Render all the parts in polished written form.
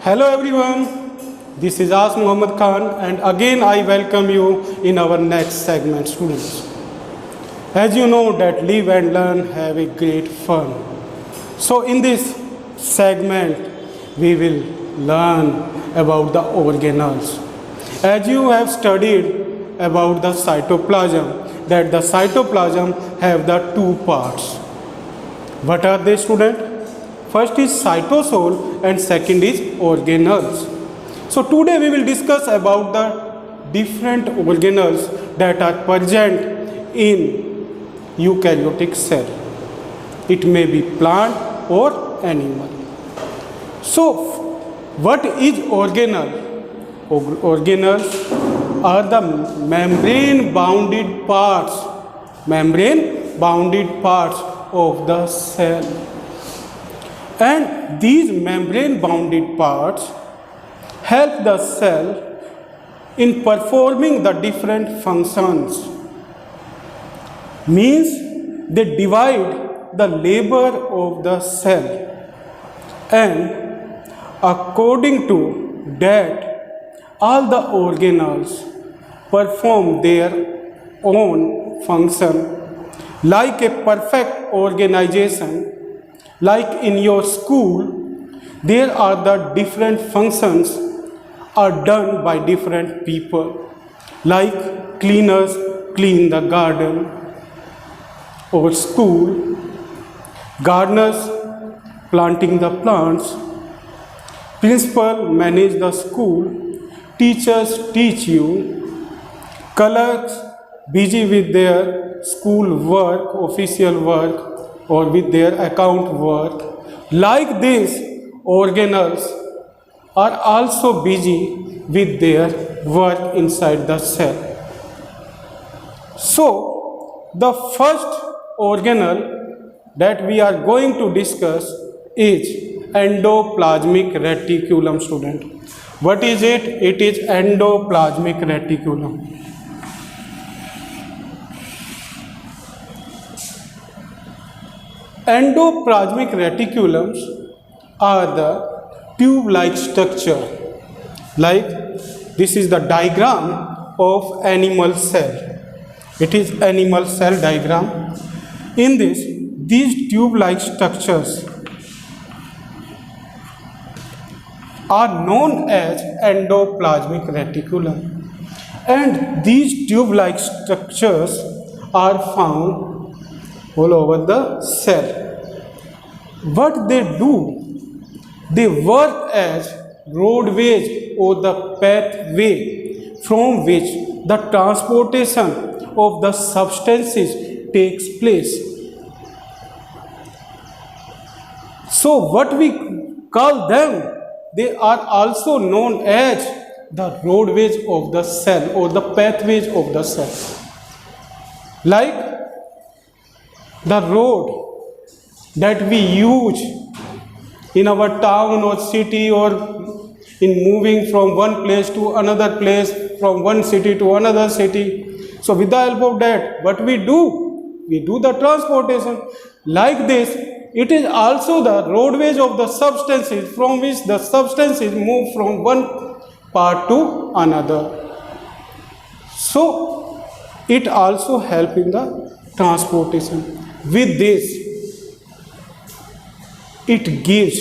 Hello everyone, this is As Muhammad Khan and again I welcome you in our next segment, students. As you know that live and learn have a great fun. So in this segment we will learn about the organelles. As you have studied about the cytoplasm, that the cytoplasm have the two parts. What are they, student? First is cytosol and second is organelles. So today we will discuss about the different organelles that are present in eukaryotic cell. It may be plant or animal. So what is organelle? Organelles are the membrane bounded parts of the cell. And these membrane bounded parts help the cell in performing the different functions. Means they divide the labor of the cell, and according to that all the organelles perform their own function like a perfect organization. Like in your school, there are the different functions are done by different people. Like cleaners clean the garden or school, gardeners planting the plants, principal manage the school, teachers teach you, clerks busy with their school work, official work, or with their account work. Like this, organelles are also busy with their work inside the cell. So, the first organelle that we are going to discuss is endoplasmic reticulum, student. What is it? It is endoplasmic reticulum. Endoplasmic reticulums are the tube-like structure. Like this is the diagram of animal cell. It is animal cell diagram. In this, these tube-like structures are known as endoplasmic reticulum. And these tube-like structures are found all over the cell. What they do, they work as roadways or the pathway from which the transportation of the substances takes place. So what we call them, they are also known as the roadways of the cell or the pathways of the cell. Like the road that we use in our town or city or in moving from one place to another place, from one city to another city. So with the help of that, what we do? We do the transportation. Like this, it is also the roadways of the substances from which the substances move from one part to another. So it also helps in the transportation. With this, it gives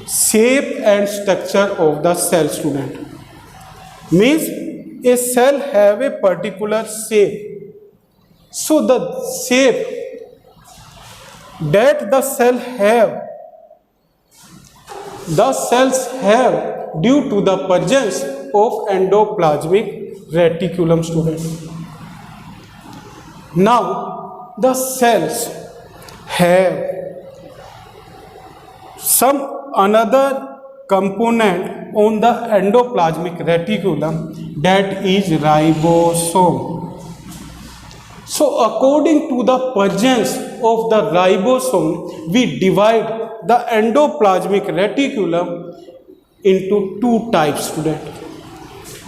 shape and structure of the cell, student. Means a cell have a particular shape. So the shape that the cells have due to the presence of endoplasmic reticulum, student. Now the cells have some another component on the endoplasmic reticulum, that is ribosome. So according to the presence of the ribosome, we divide the endoplasmic reticulum into two types, student.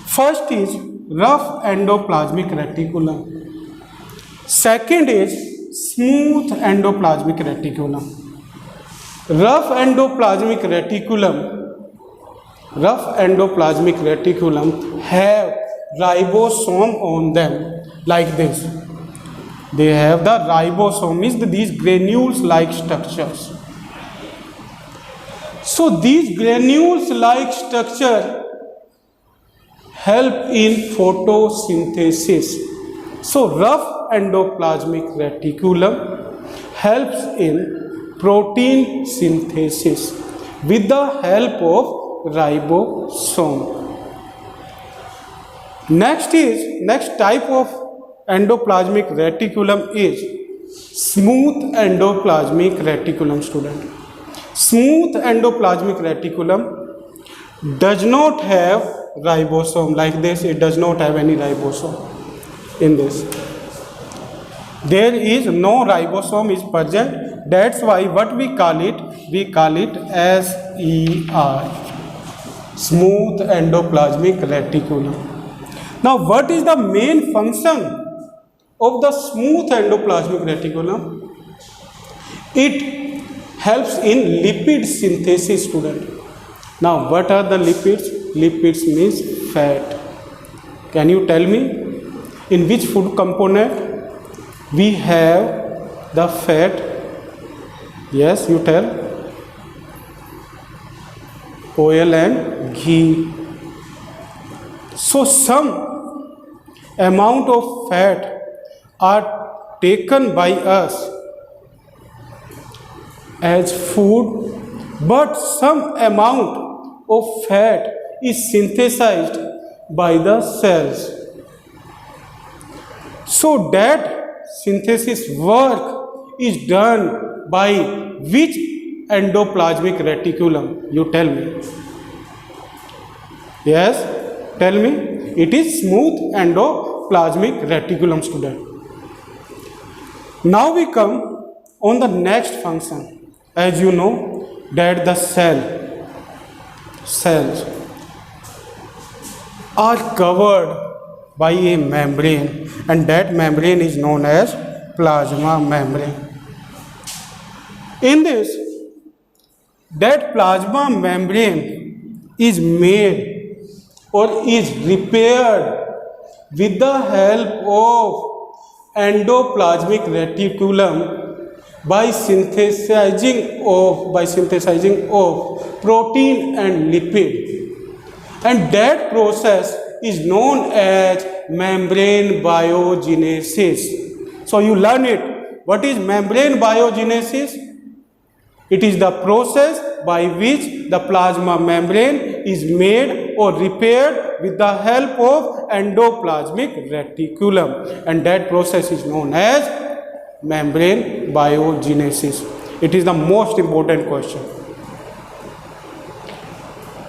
First is rough endoplasmic reticulum. Second is smooth endoplasmic reticulum. Rough endoplasmic reticulum rough endoplasmic reticulum have ribosome on them like this. They have the ribosome, means these granules like structures. So these granules like structure help in photosynthesis. So rough endoplasmic reticulum helps in protein synthesis with the help of ribosome. Next type of endoplasmic reticulum is smooth endoplasmic reticulum, student. Smooth endoplasmic reticulum does not have ribosome like this. It does not have any ribosome in this. There is no ribosome is present. That's why what we call it SER, smooth endoplasmic reticulum. Now what is the main function of the smooth endoplasmic reticulum? It helps in lipid synthesis, student. Now what are the lipids? Lipids means fat. Can you tell me in which food component we have the fat? Yes, you tell. Oil and ghee. So some amount of fat are taken by us as food, but some amount of fat is synthesized by the cells. So that synthesis work is done by which endoplasmic reticulum? You tell me. Yes, tell me. It is smooth endoplasmic reticulum, student. Now we come on the next function. As you know that the cells are covered by a membrane, and that membrane is known as plasma membrane. In this, that plasma membrane is made or is repaired with the help of endoplasmic reticulum by synthesizing of protein and lipid, and that process is known as membrane biogenesis. So you learn it. What is membrane biogenesis? It is the process by which the plasma membrane is made or repaired with the help of endoplasmic reticulum, and that process is known as membrane biogenesis. It is the most important question.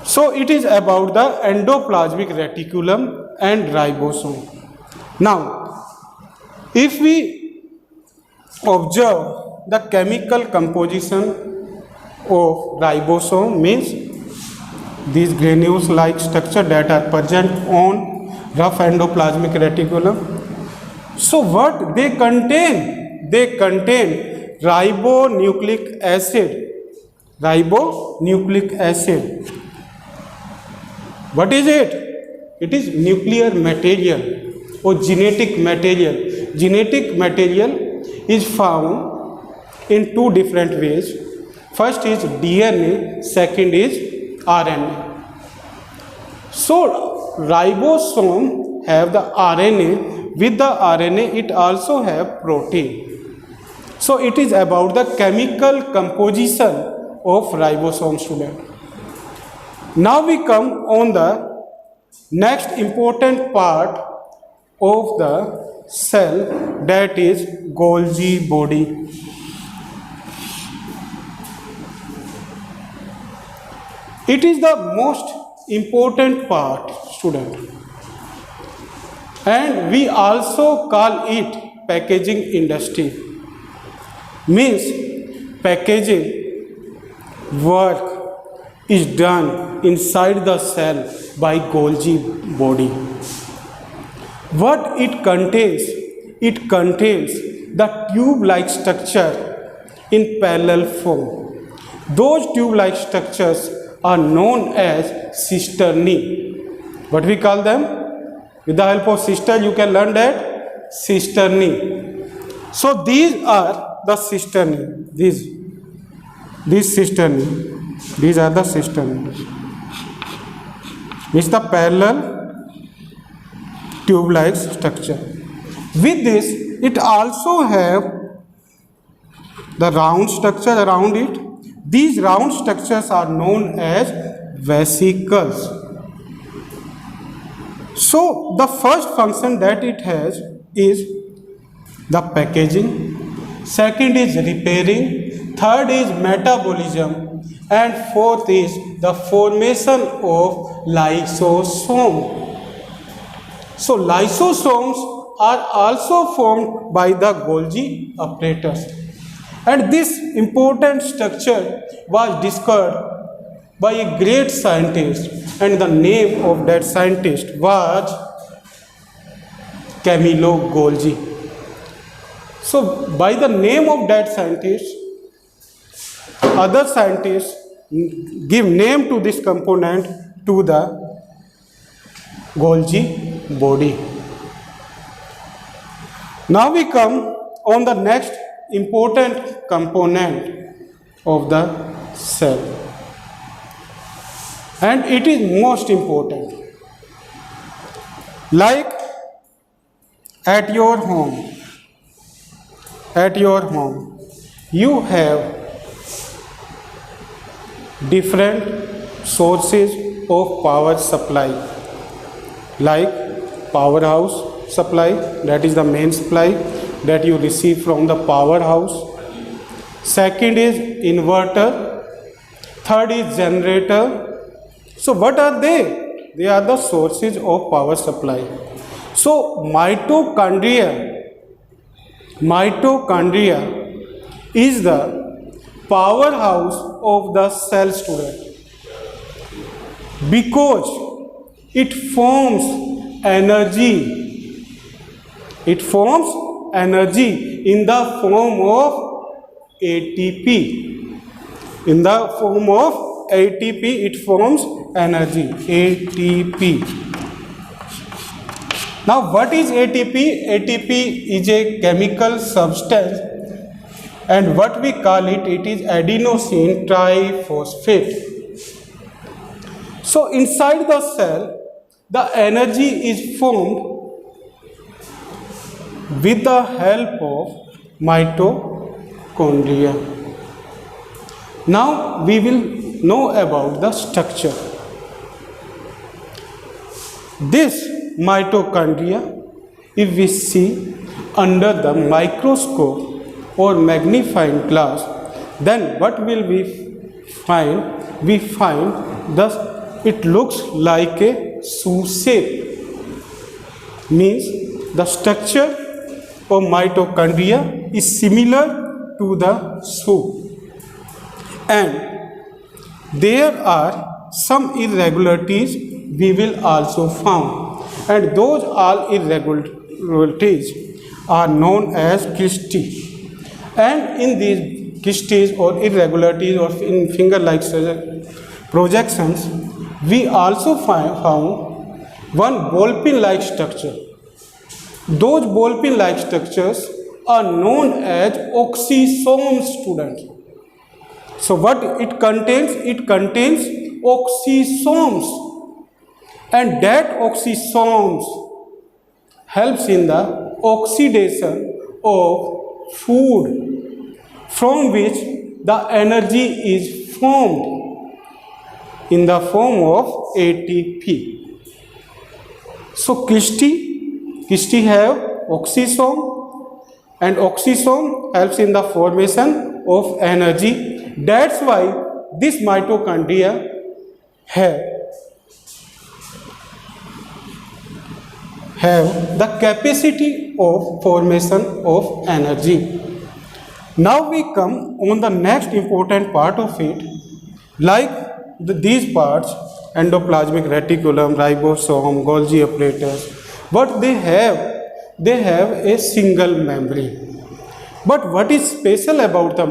So it is about the endoplasmic reticulum and ribosome. Now, if we observe the chemical composition of ribosome, means these granules like structure that are present on rough endoplasmic reticulum. So what they contain? They contain ribonucleic acid. Ribonucleic acid. What is it? It is nuclear material or genetic material. Genetic material is found in two different ways. First is DNA, second is RNA. So ribosome have the RNA. With the RNA, it also have protein. So it is about the chemical composition of ribosome, student. Now we come on the next important part of the cell, that is Golgi body. It is the most important part, student, and we also call it packaging industry. Means packaging work is done inside the cell by Golgi body. What it contains? It contains the tube-like structure in parallel form. Those tube-like structures are known as cisternae. What we call them? With the help of cister, you can learn that cisternae. So these are the cisternae. These cisternae. These are the cisternae. It's the parallel tube-like structure. With this, it also have the round structure around it. These round structures are known as vesicles. So the first function that it has is the packaging, second is repairing, third is metabolism, and fourth is the formation of lysosome. So lysosomes are also formed by the Golgi apparatus, and this important structure was discovered by a great scientist, and the name of that scientist was Camillo Golgi. So by the name of that scientist, other scientists give name to this component to the Golgi body. Now we come on the next important component of the cell, and it is most important. Like at your home, you have different sources of power supply, like powerhouse supply, that is the main supply that you receive from the powerhouse. Second is inverter, third is generator. So what are they? They are the sources of power supply. So mitochondria is the powerhouse of the cell, student, because it forms energy. It forms energy in the form of ATP. In the form of ATP, it forms energy, ATP. Now, what is ATP? ATP is a chemical substance, and what we call it, it is adenosine triphosphate. So, inside the cell, the energy is formed with the help of mitochondria. Now we will know about the structure. This mitochondria, if we see under the microscope or magnifying glass, then what will we find? We find thus it looks like a shoe shape. Means the structure of mitochondria is similar to the shoe, and there are some irregularities we will also found, and those all irregularities are known as kysti. And in these kystis or irregularities or in finger-like projections, we also found one ball-pin-like structure. Those ball-pin-like structures are known as oxysomes, students. So what it contains? It contains oxysomes, and that oxysomes helps in the oxidation of food, from which the energy is formed in the form of ATP. So kysti have oxysome, and oxysome helps in the formation of energy. That's why this mitochondria have the capacity of formation of energy. Now we come on the next important part of it, like these parts, endoplasmic reticulum, ribosome, Golgi apparatus. What they have? They have a single membrane. But what is special about the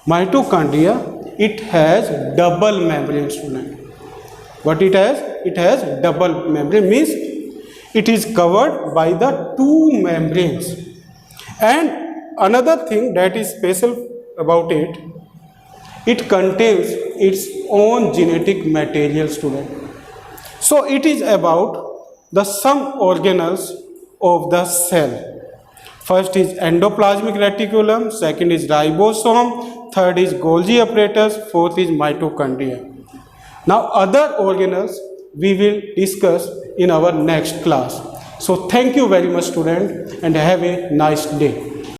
mitochondria? it has double membrane, student. What it has? It has double membrane, means it is covered by the two membranes. And another thing that is special about it, it contains its own genetic material, student. So it is about the some organelles of the cell. First is endoplasmic reticulum, second is ribosome, third is Golgi apparatus, fourth is mitochondria. Now other organelles we will discuss in our next class. So thank you very much, student, and have a nice day.